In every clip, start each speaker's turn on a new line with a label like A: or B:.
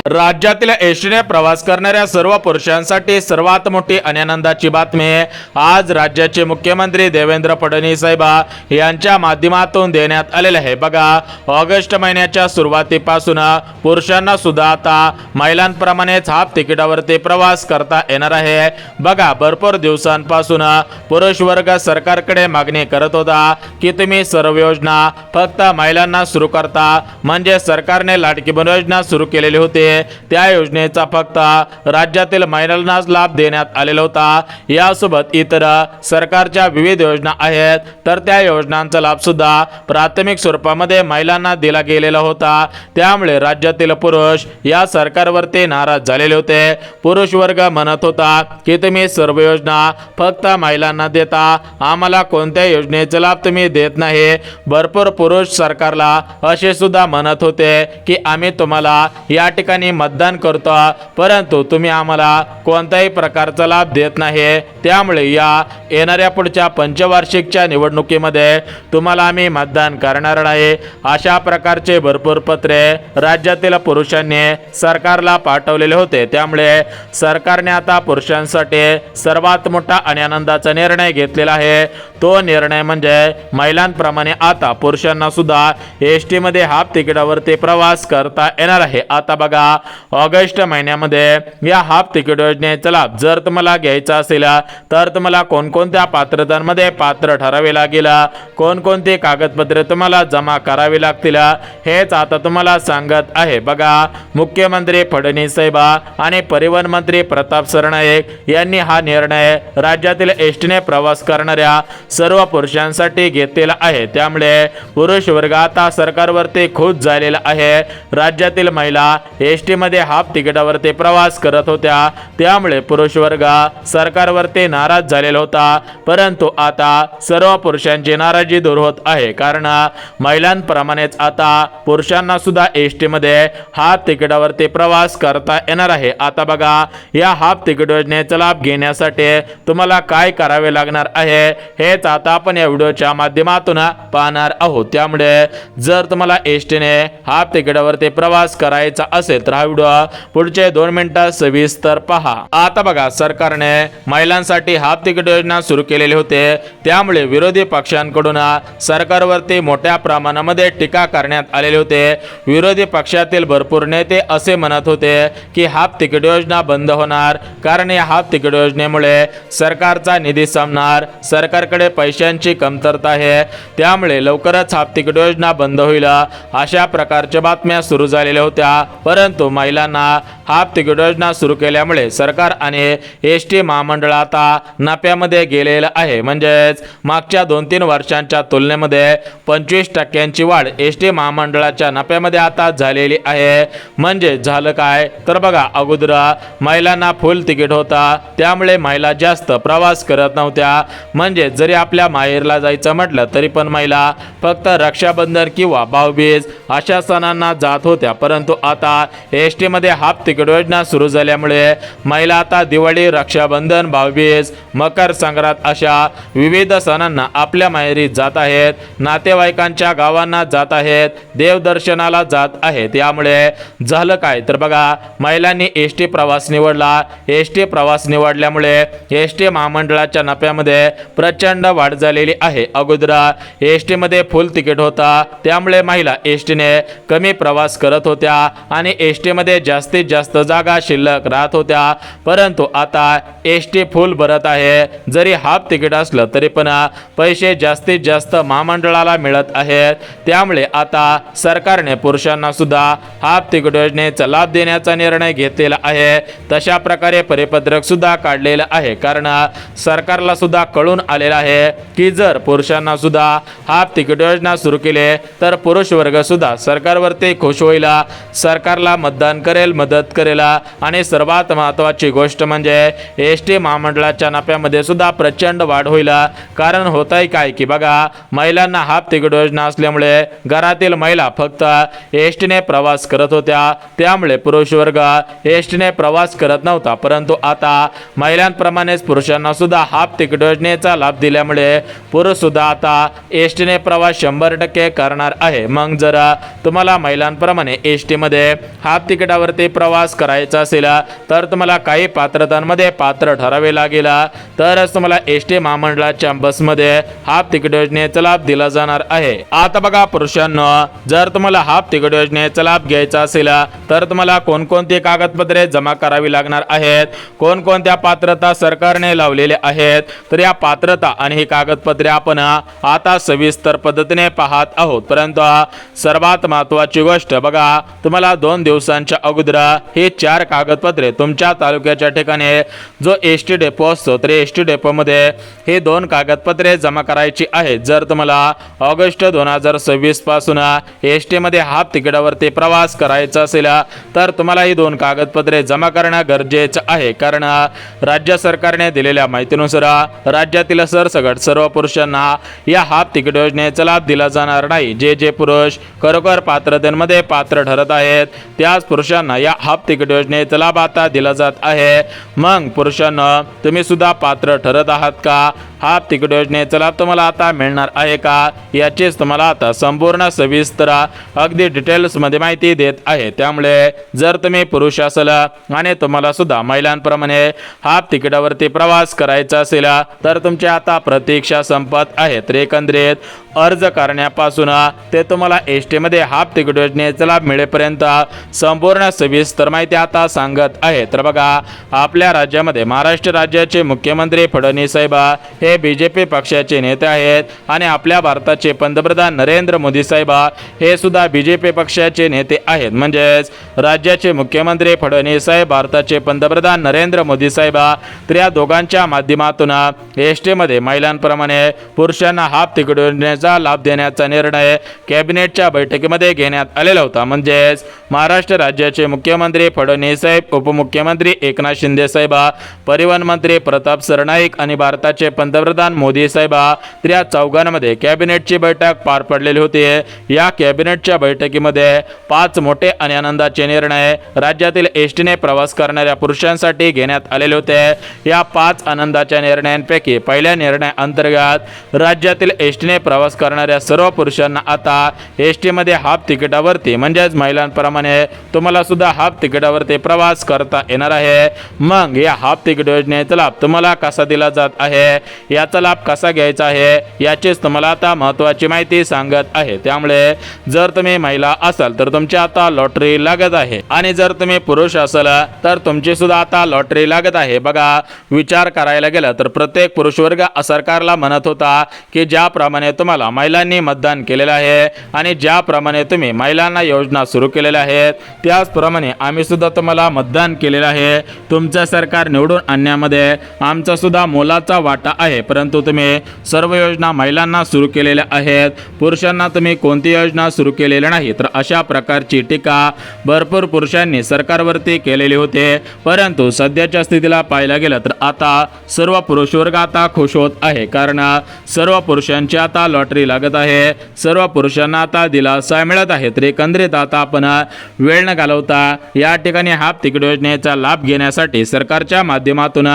A: राज्यातील एसटीने प्रवास करणाऱ्या सर्व पुरुषांसाठी सर्वात मोठी आणि आनंदाची बातमी आज राज्याचे मुख्यमंत्री देवेंद्र फडणवीस साहेब यांच्या माध्यमातून देण्यात आलेले आहे। बघा, ऑगस्ट महिन्याच्या सुरुवातीपासून पुरुषांना सुद्धा आता महिलांप्रमाणेच हाफ तिकिटावरती प्रवास करता येणार आहे। बघा, भरपूर दिवसांपासून पुरुष वर्ग सरकारकडे मागणी करत होता की तुम्ही सर्व योजना फक्त महिलांना सुरू करता, म्हणजे सरकारने लाडकी बहीण योजना सुरू केलेली होती, त्या योजनेचा फक्त राज्यातील महिलांनाच लाभ देण्यात आलेला होता। यासोबत इतर सरकारच्या विविध योजना आहेत, तर त्या योजनांचा लाभ सुद्धा प्राथमिक स्वरूपामध्ये महिलांना दिला गेलेला होता। त्यामुळे राज्यातील पुरुष या सरकारवरती नाराज झालेले होते। पुरुष वर्ग म्हणत होता की तुम्ही सर्व योजना फक्त महिलांना देता, आम्हाला कोणत्या योजनेचा लाभ तुम्ही देत नाही। भरपूर पुरुष सरकारला असे सुद्धा म्हणत होते की आम्ही तुम्हाला या ठिकाणी मतदान करतो, परंतु तुम्ही आम्हाला कोणत्याही प्रकारचा लाभ देत नाही। त्यामुळे या येणाऱ्या पुढच्या पंचवार्षिकच्या निवडणुकीमध्ये तुम्हाला आम्ही मतदान करणार नाही, अशा प्रकारचे भरपूर पत्रे राज्यातील पुरुषांनी सरकारला पाठवलेले होते। त्यामुळे सरकारने आता पुरुषांसाठी सर्वात मोठा आणि आनंदाचा निर्णय घेतलेला आहे। तो निर्णय म्हणजे महिलांप्रमाणे आता पुरुषांना सुद्धा एसटी मध्ये हाफ तिकिटावरती प्रवास करता येणार आहे। आता बघा, ऑगस्ट महिन्यामध्ये या हाफ तिकीट योजनेचा लाभ जर तुम्हाला घ्यायचा असेल तर तुम्हाला कोणकोणत्या पात्रतांमध्ये पात्र ठरावे लागेल, कोणकोणती कागदपत्रे तुम्हाला जमा करावी लागतील, हेच आता तुम्हाला सांगत आहे। बघा, मुख्यमंत्री फडणवीस साहेब आणि परिवहन मंत्री प्रताप सरनाईक यांनी हा निर्णय राज्यातील एसटीने प्रवास करणाऱ्या सर्व पुरुषांसाठी घेतलेला आहे। त्यामुळे पुरुष वर्ग आता सरकारवरती खुश झालेला आहे। राज्यातील महिला एसटी मध्ये हाफ तिकिटावरती प्रवास करत होत्या, त्यामुळे पुरुष वर्ग सरकारवरती नाराज झालेला होता, परंतु आता सर्व पुरुषांची नाराजी दूर होत आहे, कारण महिलांप्रमाणेच आता पुरुषांना सुद्धा एसटी मध्ये हाफ तिकिटावरती प्रवास करता येणार आहे। आता बघा, या हाफ तिकीट योजनेचा लाभ घेण्यासाठी तुम्हाला काय करावे लागणार आहे हेच आता आपण या व्हिडिओच्या माध्यमातून पाहणार आहोत। त्यामुळे जर तुम्हाला एसटीने हाफ तिकिटावरती प्रवास करायचा असेल तर हा व्हिडिओ पुढचे 2 मिनिटात सविस्तर पहा। आता बघा, सरकारने महिलांसाठी हाफ तिकीट योजना सुरू केलेली होते, त्यामुळे विरोधी पक्षांकडून सरकारवरती मोठ्या प्रमाणामध्ये टीका करण्यात आलेली होते। विरोधी पक्षातील भरपूर नेते असे म्हणत होते की हाफ तिकीट योजना बंद होणार, कारण या हाफ तिकीट योजनेमुळे सरकारचा निधी संपणार, सरकारकडे पैशांची कमतरता आहे, त्यामुळे लवकरच हाफ तिकीट योजना बंद होईल, अशा प्रकारच्या बातम्या सुरू झालेल्या होत्या। परंतु महिलांना हाफ तिकीट योजना सुरू केल्यामुळे सरकार आणि एसटी महामंडळ आता नफ्यामध्ये गेलेलं आहे। म्हणजेच मागच्या 2-3 वर्षांच्या तुलनेमध्ये 25% वाढ एसटी महामंडळाच्या नफ्यामध्ये आता झालेली आहे। म्हणजे झालं काय तर बघा, अगोदर महिलांना फुल तिकीट होता, त्यामुळे महिला जास्त प्रवास करत नव्हत्या। म्हणजे जरी आपल्या माहेरला जायचं म्हटलं तरी पण महिला फक्त रक्षाबंधन किंवा भाऊबीज अशा सणांना जात होत्या, परंतु आता एसटी मध्ये हाफ तिकीट योजना सुरू झाल्यामुळे महिला आता दिवाळी, रक्षाबंधन, भाऊबीज, मकर संक्रांत अशा विविध सणांना आपल्या माहेरी जात आहेत, नातेवाईकांच्या गावांना जात आहेत, देवदर्शनाला जात आहेत। त्यामुळे झालं काय तर बघा, महिलांनी एसटी प्रवास निवडला। एसटी प्रवास निवडल्यामुळे एसटी महामंडळाच्या नफ्यामध्ये प्रचंड वाढ झालेली आहे। अगोदर एसटी मध्ये फुल तिकीट होता, त्यामुळे महिला एसटीने कमी प्रवास करत होत्या आणि एसटी मध्ये जास्तीत जास्त जागा शिल्लक राहत होत्या, परंतु आता एसटी फुल भरत आहे। जरी हाफ तिकीट असलं तरी पण पैसे जास्तीत जास्त महामंडळाला मिळत आहेत। त्यामुळे आता सरकारने पुरुषांना सुद्धा हाफ तिकीट योजनेचा लाभ देण्याचा निर्णय घेतलेला आहे। तशा प्रकारे परिपत्रक सुद्धा काढलेलं आहे, कारण सरकारला सुद्धा कळून आलेलं आहे की जर पुरुषांना सुद्धा हाफ तिकीट योजना सुरू केली तर पुरुष वर्ग सुद्धा सरकारवरती खुश होईल, सरकारला मतदान करेल, मदत करेल, आणि सर्वात महत्त्वाची गोष्ट म्हणजे एसटी महामंडळाच्या नफ्यामध्ये सुद्धा प्रचंड वाढ होईल। कारण होत आहे काय की बघा, महिलांना हाफ तिकीट योजना असल्यामुळे घरातील महिला फक्त एसटीने प्रवास करत होत्या, त्यामुळे पुरुष वर्ग एसटीने प्रवास करत नव्हता, परंतु आता महिलांप्रमाणेच पुरुषांना सुद्धा हाफ तिकीट योजनेचा लाभ दिल्यामुळे पुरुष सुद्धा आता एसटीने प्रवास 100% करणार आहे। मग जर तुम्हाला महिलांप्रमाणे एसटी मध्ये हाफ हाफ तिकिटावरती प्रवास करायचा असेल तर तुम्हाला काही पात्रतांमध्ये पात्र ठरावे लागेल, तरच तुम्हाला एसटी महामंडळाच्या बसमध्ये हाफ तिकीट योजनेचा लाभ दिला जाणार आहे। आता बघा पुरुषांनो, जर तुम्हाला हाफ तिकीट योजनेचा लाभ घ्यायचा असेल तर तुम्हाला कोणकोणती कागदपत्रे जमा करावी लागणार आहेत, कोणकोणत्या पात्रता सरकारने लावलेल्या आहेत, तर या पात्रता आणि ही कागदपत्रे आपण आता सविस्तर पद्धतीने पाहत आहोत। परंतु सर्वात महत्त्वाची गोष्ट बघा, तुम्हाला 2 दिवसांच्या अगोदर हे 4 कागदपत्रे तुमच्या तालुक्याच्या ठिकाणी जो एसटी डेपो असतो तर एसटी डेपो मध्ये हे 2 कागदपत्रे जमा करायची आहेत। जर तुम्हाला ऑगस्ट 2026 पासून एसटी मध्ये हाफ तिकिटावरती प्रवास करायचा असेल तर तुम्हाला ही 2 कागदपत्रे जमा करणं गरजेचं आहे, कारण राज्य सरकारने दिलेल्या माहितीनुसार राज्यातील सरसकट सर्व पुरुषांना या हाफ तिकीट योजनेचा लाभ दिला जाणार नाही। जे पुरुष खरोखर पात्रतेमध्ये पात्र ठरत आहेत त्याच पुरुषांना या हाफ तिकीट योजनेचा लाभ आता दिला जात आहे। मग पुरुषांना तुम्ही सुद्धा पात्र ठरत आहात का? हाफ तिकीट योजनेचा लाभ तुम्हाला आता मिळणार आहे का? याचीच तुम्हाला आता संपूर्ण सविस्तर अगदी डिटेल्स मध्ये माहिती देत आहे। त्यामुळे जर तुम्ही पुरुष असाल आणि तुम्हाला सुद्धा महिलांप्रमाणे हाफ तिकिटावरती प्रवास करायचा असेल तर तुमची आता प्रतीक्षा संपत आहे। तर एकंदरीत अर्ज करण्यापासून ते तुम्हाला एसटी मध्ये हाफ तिकीट योजनेचा लाभ मिळेपर्यंत संपूर्ण सविस्तर माहिती आता सांगत आहे। तर बघा, आपल्या राज्यामध्ये महाराष्ट्र राज्याचे मुख्यमंत्री फडणवीस साहेब हे बीजेपी पक्षाचे नेते आहेत आणि आपल्या भारताचे पंतप्रधान नरेंद्र मोदी साहेब हे सुद्धा बीजेपी पक्षाचे नेते आहेत। म्हणजेच राज्याचे मुख्यमंत्री फडणवीस साहेब, भारताचे पंतप्रधान नरेंद्र मोदी साहेब, तर या दोघांच्या माध्यमातून एसटी मध्ये महिलांप्रमाणे पुरुषांना हाफ तिकीट योजनेचा लाभ देण्याचा निर्णय कॅबिनेटच्या बैठकीमध्ये घेण्यात आलेला होता। म्हणजेच महाराष्ट्र राज्याचे मुख्यमंत्री फडणवीस साहेब, उपमुख्यमंत्री एकनाथ शिंदे साहेब, परिवहन मंत्री प्रताप सरनाईक आणि भारताचे पंतप्रधान मोदी साहेब, तर या चौघांमध्ये कॅबिनेटची बैठक पार पडलेली होती। या कॅबिनेटच्या बैठकीमध्ये 5 मोठे आणि आनंदाचे निर्णय राज्यातील एसटीने प्रवास करणाऱ्या पुरुषांसाठी घेण्यात आलेले होते। या 5 आनंदाच्या निर्णयांपैकी पहिल्या निर्णय अंतर्गत राज्यातील एसटीने प्रवास करणाऱ्या सर्व पुरुषांना आता एसटी मध्ये हाफ तिकिटावरती म्हणजेच महिलांप्रमाणे तुम्हाला सुद्धा हाफ तिकिटावरती प्रवास करता येणार आहे। मग या हाफ तिकीट योजनेचा लाभ तुम्हाला कसा दिला जात आहे, याचा लाभ कसा घ्यायचा आहे, याचीच तुम्हाला आता महत्त्वाची माहिती सांगत आहे। त्यामुळे जर तुम्ही महिला असाल तर तुमची आता लॉटरी लागत आहे आणि जर तुम्ही पुरुष असाल तर तुमची सुद्धा आता लॉटरी लागत आहे। बघा, विचार करायला गेलं तर प्रत्येक पुरुष वर्ग सरकारला म्हणत होता की ज्याप्रमाणे तुम्हाला महिलांनी मतदान केलेलं आहे आणि ज्याप्रमाणे तुम्ही महिलांना योजना सुरू केलेल्या आहेत त्याचप्रमाणे आम्ही सुद्धा तुम्हाला मतदान केलेलं आहे, तुमचं सरकार निवडून आणण्यामध्ये आमचा सुद्धा मोलाचा वाटा आहे, परंतु तुम्ही सर्व योजना महिलांना सुरू केलेल्या आहेत, पुरुषांना तुम्ही कोणती योजना सुरू केलेली नाही। तर अशा प्रकारची टीका भरपूर पुरुषांनी सरकारवरती केलेली होते। परंतु सध्याच्या स्थितीला पाहायला गेलं तर आता सर्व पुरुष वर्ग आता खुश होत आहे, कारण सर्व पुरुषांची आता लॉटरी लागत आहे, सर्व पुरुषांना आता दिलासा मिळत आहे। तर एकंदरीत आता आपण वेळ न घालवता या ठिकाणी हाफ तिकीट योजनेचा लाभ घेण्यासाठी सरकारच्या माध्यमातून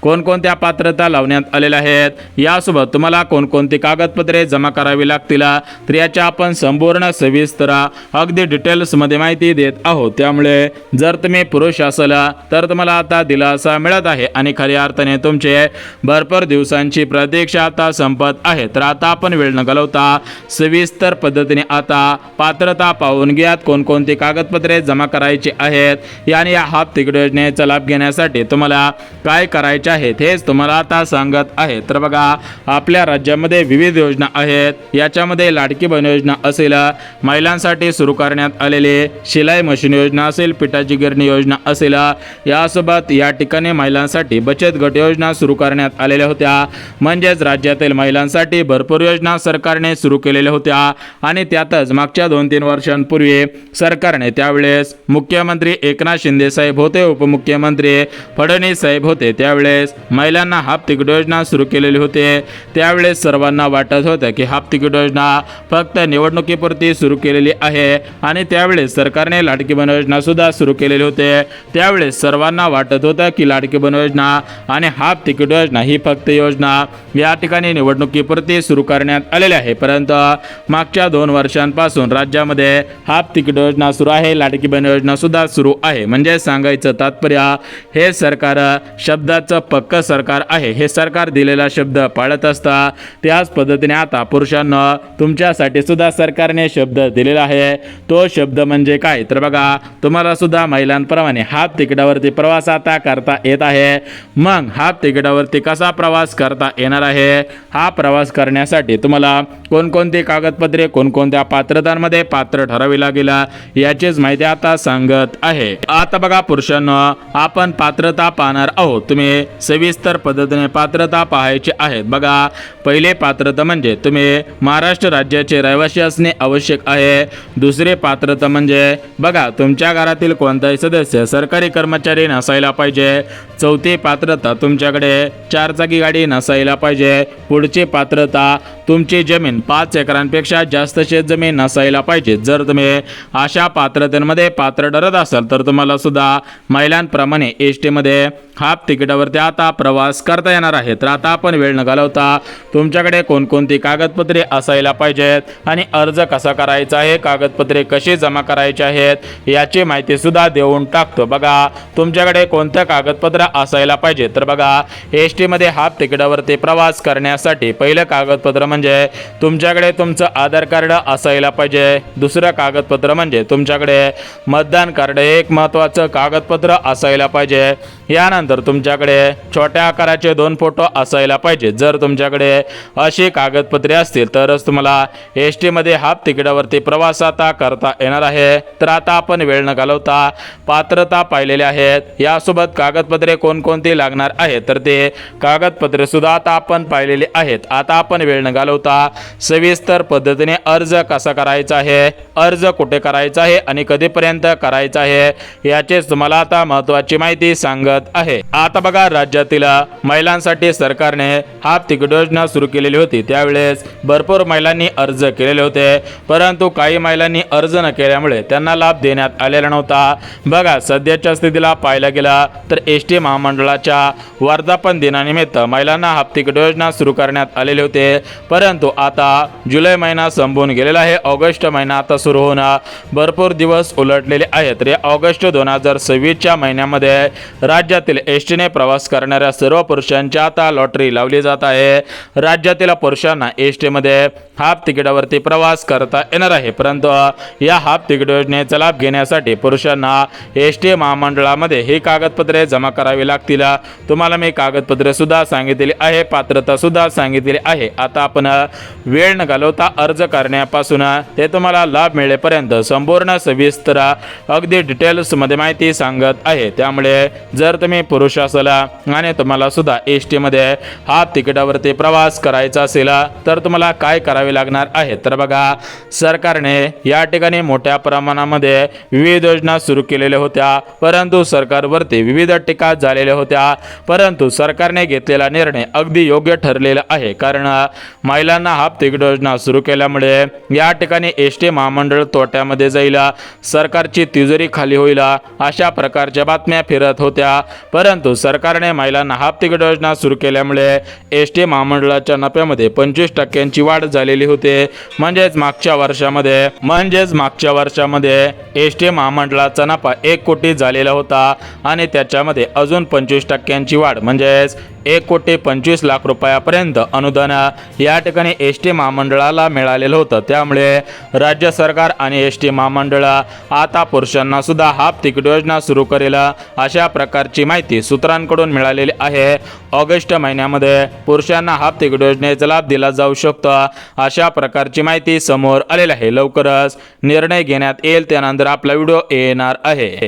A: कोणकोणत्या पात्रता लावण्यात आलेल्या आहेत, यासोबत तुम्हाला कोणकोणती कागदपत्रे जमा करावी लागतील, तर याच्या आपण संपूर्ण सविस्तर अगदी डिटेल्स मध्ये माहिती देत आहोत। त्यामुळे जर तुम्ही पुरुष असाल तर तुम्हाला आता दिलासा मिळत आहे आणि खऱ्या अर्थाने तुमचे भरपूर दिवसांची प्रतीक्षा आता संपत आहे। तर आता आपण वेळ न घालवता सविस्तर पद्धतीने आता पात्रता पाहून घ्यात कोणकोणती कागदपत्रे जमा करायची आहेत आणि या हाफ तिकीट योजनेचा लाभ घेण्यासाठी तुम्हाला काय करायचे आहेत हेच तुम्हाला आता सांगत आहे। तर बघा, आपल्या राज्यामध्ये विविध योजना आहेत, याच्यामध्ये लाडकी बहीण योजना असेल, महिलांसाठी सुरू करण्यात आलेली शिलाई मशीन योजना असेल, पिठाची गिरणी योजना असेल, यासोबत या ठिकाणी महिलांसाठी बचत गट योजना सुरू करण्यात आलेल्या होत्या। म्हणजेच राज्यातील महिलांसाठी भरपूर योजना सरकारने सुरू केलेल्या होत्या आणि त्यातच मागच्या 2-3 वर्षांपूर्वी सरकारने त्यावेळेस मुख्यमंत्री एकनाथ शिंदे साहेब होते, उपमुख्यमंत्री फडणवीस साहेब होते, त्यावेळेस महिलांना हाफ तिकीट योजना सुरू केलेले होते त्यावेळेस सर्वांना वाटत होतं की हाफ तिकीट योजना फक्त निवडणुकीपुरती सुरू केलेली आहे आणि त्यावेळेस सरकारने लाडकी बहीण योजना सुद्धा सुरू केलेली होते। त्यावेळेस सर्वांना वाटत होतं की लाडकी बहीण योजना आणि हाफ तिकीट योजना ही फक्त योजना या ठिकाणी निवडणुकीपुरती सुरू करण्यात आलेली आहे, परंतु मागच्या 2 वर्षांपासून राज्यामध्ये हाफ तिकीट योजना सुरू आहे, लाडकी बहीण योजना सुद्धा सुरू आहे। म्हणजे सांगायचं तात्पर्य हे सरकार शब्दाचं पक्क सरकार आहे। हे सरकार दिलेला शब्द पाळत असता त्याच पद्धतीने आता पुरुषांना तुमच्यासाठी सुद्धा सरकारने शब्द दिलेला आहे। तो शब्द म्हणजे काय तर बघा, तुम्हाला सुद्धा महिलांप्रमाणे हाफ तिकिटावरती प्रवास आता करता येत आहे। मग हाफ तिकिटावरती कसा प्रवास करता येणार आहे, हा प्रवास करण्यासाठी तुम्हाला कोणकोणती कागदपत्रे कोणकोणत्या पात्रतांमध्ये पात्र ठरावी लागेल याचीच माहिती आता सांगत आहे। आता बघा पुरुषांनो, आपण पात्रता पाहणार आहोत। तुम्ही सविस्तर पद्धतीने पात्रता पाहायची आहेत। बघा, पहिले पात्रता म्हणजे तुम्ही महाराष्ट्र राज्याचे रहिवासी असणे आवश्यक आहे। दुसरे पात्रता म्हणजे बघा, तुमच्या घरातील कोणताही सदस्य सरकारी कर्मचारी नसायला पाहिजे। चौथी पात्रता, तुमच्याकडे 4 चाकी गाडी नसायला पाहिजे। पुढची पात्रता, तुमची जमीन 5 एकरांपेक्षा जास्त शेतजमीन नसायला पाहिजे। जर तुम्ही अशा पात्रतेमध्ये पात्र ठरत असाल तर तुम्हाला सुद्धा महिलांप्रमाणे एसटी मध्ये हाफ तिकिटावरती आता प्रवास करता येणार आहे। तर आता आपण वेळ न घालवता तुमच्याकडे कोणकोणती कागदपत्रे असायला पाहिजेत आणि अर्ज कसा करायचा आहे, कागदपत्रे कशी जमा करायची आहेत याची माहिती सुद्धा देऊन टाकतो। बघा, तुमच्याकडे कोणतं कागदपत्र असायला पाहिजे तर बघा, एसटी मध्ये हाफ तिकिटावरती प्रवास करण्यासाठी पहिलं कागदपत्र म्हणजे तुमच्याकडे तुमचं आधार कार्ड असायला पाहिजे। दुसरं कागदपत्र म्हणजे तुमच्याकडे मतदान कार्ड, एक महत्त्वाचं कागदपत्र असायला पाहिजे। यानंतर तुमच्याकडे छोट्या आकाराचे 2 फोटो असायला पाहिजे। जर तुमच्याकडे अशी कागदपत्रे असतील तरच तुम्हाला एसटी मध्ये हाफ तिकिटावरती प्रवास आता करता येणार आहे। तर आता आपण वेळ न घालवता पात्रता पाहिलेली आहेत, यासोबत कागदपत्रे कोणकोणती लागणार आहेत तर ते कागदपत्रे सुद्धा आता आपण पाहिलेली आहेत। आता आपण वेळ न घालवता सविस्तर पद्धतीने अर्ज कसा करायचा आहे, अर्ज कुठे करायचा आहे आणि कधीपर्यंत करायचा आहे याचीच तुम्हाला आता महत्त्वाची माहिती सांगत आहे। आता बघा, राज्यातील महिलांसाठी सरकारने हाफ तिकीट योजना सुरू केलेली होती। त्यावेळेस भरपूर महिलांनी अर्ज केलेले होते, परंतु काही महिलांनी अर्ज न केल्यामुळे त्यांना लाभ देण्यात आलेला नव्हता। बघा, सध्याच्या स्थितीला पाहायला गेला तर एसटी महामंडळाच्या वर्धापन दिनानिमित्त महिलांना हाफ तिकीट योजना सुरू करण्यात आलेले होते, परंतु आता जुलै महिना संपून गेलेला आहे। ऑगस्ट महिना आता सुरू होऊन भरपूर दिवस उलटलेले आहेत। रे ऑगस्ट 2026च्या महिन्यामध्ये राज्यातील एसटीने प्रवास करणाऱ्या सर्व पुरुषांची आता लॉटरी लावली जात आहे। राज्यातील पुरुषांना एसटी मध्ये हाफ तिकिटावरती प्रवास करता येणार आहे, परंतु या हाफ तिकीट योजनेचा लाभ घेण्यासाठी पुरुषांना एसटी महामंडळामध्ये ही कागदपत्रे जमा करावी लागतील। तुम्हाला मी कागदपत्रे सुद्धा सांगितलेली आहे, पात्रता सुद्धा सांगितलेली आहे। आता आपण वेळ न घालवता अर्ज करण्यापासून ते तुम्हाला लाभ मिळेपर्यंत संपूर्ण सविस्तर अगदी डिटेल्स मध्ये माहिती सांगत आहे। त्यामुळे जर तुम्ही पुरुष असाल आणि तुम्हाला सुद्धा एसटी मध्ये हाफ तिकिटावरती प्रवास करायचा असेल तर तुम्हाला काय करावे लागणार आहे तर बघा, सरकारने या ठिकाणी मोठ्या प्रमाणामध्ये विविध योजना सुरू केलेल्या होत्या, परंतु सरकारवरती विविध टीका झालेल्या होत्या, परंतु सरकारने घेतलेला निर्णय अगदी योग्य ठरलेला आहे। कारण महिलांना हाफ तिकीट योजना सुरू केल्यामुळे या ठिकाणी एसटी महामंडळ तोट्यामध्ये जाईल, सरकारची तिजोरी खाली होईल अशा प्रकारच्या बातम्या फिरत होत्या, परंतु सरकारने महिलांना हाफ तिकीट योजना सुरू केल्यामुळे एसटी महामंडळाच्या नफ्यामध्ये 25% वाढ झालेली होती। म्हणजेच मागच्या वर्षामध्ये एसटी महामंडळाचा नफा 1 कोटी झालेला होता आणि त्याच्यामध्ये अजून 25% वाढ म्हणजेच 1,25,00,000 रुपयापर्यंत अनुदान या ठिकाणी एसटी महामंडळाला मिळालेलं होतं। त्यामुळे राज्य सरकार आणि एसटी महामंडळ आता पुरुषांना सुद्धा हाफ तिकीट योजना सुरू करेल अशा प्रकारची माहिती सूत्रांकडून मिळालेली आहे। ऑगस्ट महिन्यामध्ये पुरुषांना हाफ तिकीट योजनेचा लाभ दिला जाऊ शकतो अशा प्रकारची माहिती समोर आलेली आहे। लवकरच निर्णय घेण्यात येईल, त्यानंतर आपला व्हिडिओ येणार आहे।